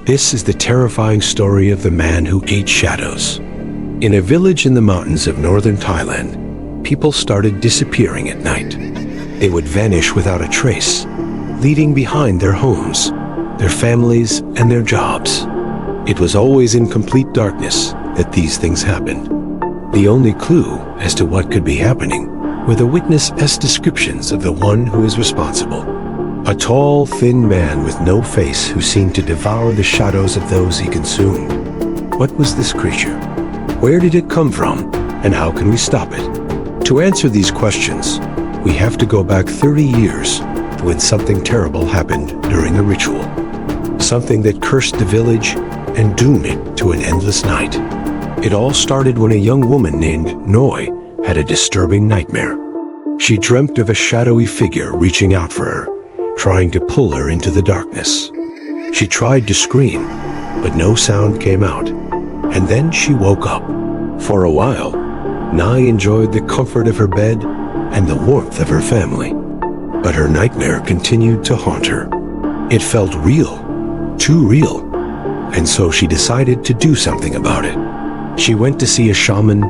This is the terrifying story of the man who ate shadows. In a village in the mountains of northern Thailand, people started disappearing at night. They would vanish without a trace, leaving behind their homes, their families, and their jobs. It was always in complete darkness that these things happened. The only clue as to what could be happening were the witness' descriptions of the one who is responsible. A tall, thin man with no face who seemed to devour the shadows of those he consumed. What was this creature? Where did it come from? And how can we stop it? To answer these questions, we have to go back 30 years to when something terrible happened during a ritual. Something that cursed the village and doomed it to an endless night. It all started when a young woman named Noi had a disturbing nightmare. She dreamt of a shadowy figure reaching out for her, trying to pull her into the darkness. She tried to scream, but no sound came out. And then she woke up. For a while, Nai enjoyed the comfort of her bed and the warmth of her family. But her nightmare continued to haunt her. It felt real, too real, and so she decided to do something about it. She went to see a shaman,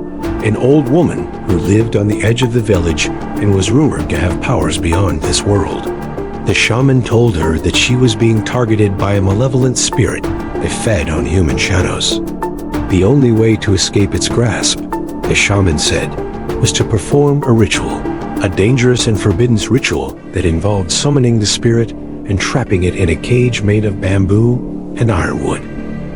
an old woman who lived on the edge of the village and was rumored to have powers beyond this world. The shaman told her that she was being targeted by a malevolent spirit that fed on human shadows. The only way to escape its grasp, the shaman said, was to perform a ritual, a dangerous and forbidden ritual that involved summoning the spirit and trapping it in a cage made of bamboo and ironwood.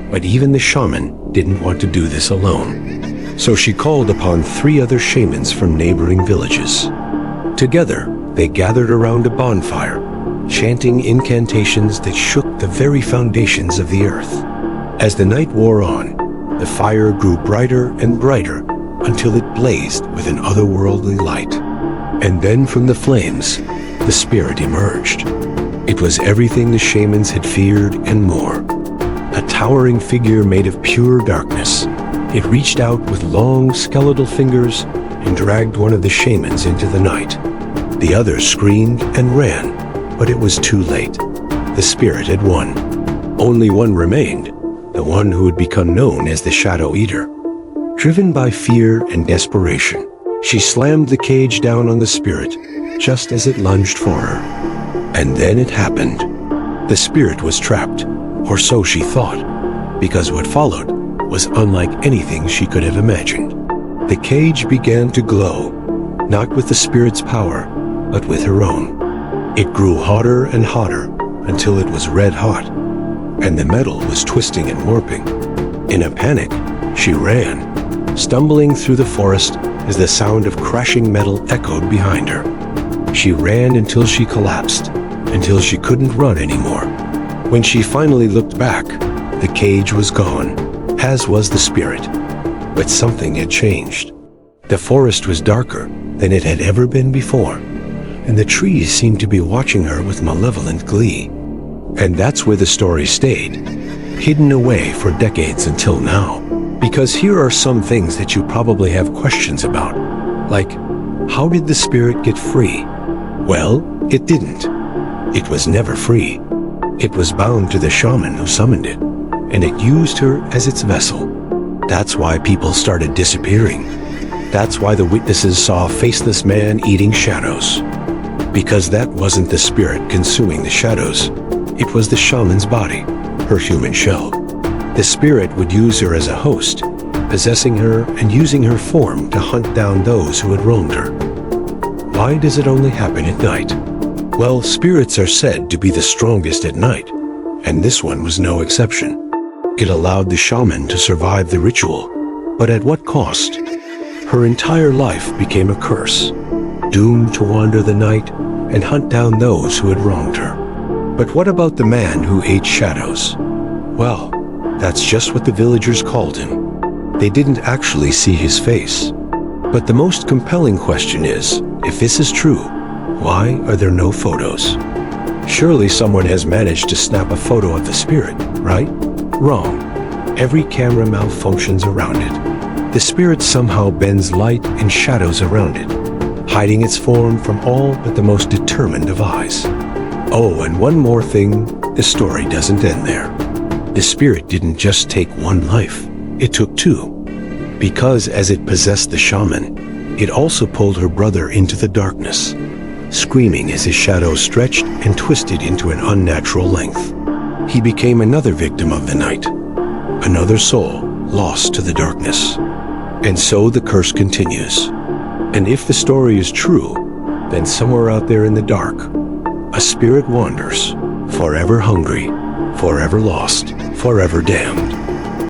But even the shaman didn't want to do this alone. So she called upon 3 other shamans from neighboring villages. Together, they gathered around a bonfire, chanting incantations that shook the very foundations of the earth. As the night wore on, the fire grew brighter and brighter until it blazed with an otherworldly light. And then from the flames, the spirit emerged. It was everything the shamans had feared and more. A towering figure made of pure darkness. It reached out with long skeletal fingers and dragged one of the shamans into the night. The others screamed and ran, but it was too late. The spirit had won. Only one remained, the one who would become known as the Shadow Eater. Driven by fear and desperation, she slammed the cage down on the spirit, just as it lunged for her. And then it happened. The spirit was trapped, or so she thought, because what followed was unlike anything she could have imagined. The cage began to glow, not with the spirit's power, but with her own. It grew hotter and hotter until it was red hot, and the metal was twisting and warping. In a panic, she ran, stumbling through the forest as the sound of crashing metal echoed behind her. She ran until she collapsed, until she couldn't run anymore. When she finally looked back, the cage was gone, as was the spirit. But something had changed. The forest was darker than it had ever been before, and the trees seemed to be watching her with malevolent glee. And that's where the story stayed, hidden away for decades until now. Because here are some things that you probably have questions about, like, how did the spirit get free? Well, it didn't. It was never free. It was bound to the shaman who summoned it, and it used her as its vessel. That's why people started disappearing. That's why the witnesses saw a faceless man eating shadows. Because that wasn't the spirit consuming the shadows. It was the shaman's body, her human shell. The spirit would use her as a host, possessing her and using her form to hunt down those who had wronged her. Why does it only happen at night? Well, spirits are said to be the strongest at night, and this one was no exception. It allowed the shaman to survive the ritual, but at what cost? Her entire life became a curse, doomed to wander the night and hunt down those who had wronged her. But what about the man who ate shadows? Well, that's just what the villagers called him. They didn't actually see his face. But the most compelling question is, if this is true, why are there no photos? Surely someone has managed to snap a photo of the spirit, right? Wrong. Every camera malfunctions around it. The spirit somehow bends light and shadows around it, hiding its form from all but the most determined of eyes. Oh, and one more thing, the story doesn't end there. The spirit didn't just take one life, it took two. Because as it possessed the shaman, it also pulled her brother into the darkness, screaming as his shadow stretched and twisted into an unnatural length. He became another victim of the night, another soul lost to the darkness. And so the curse continues. And if the story is true, then somewhere out there in the dark, a spirit wanders, forever hungry, forever lost, forever damned.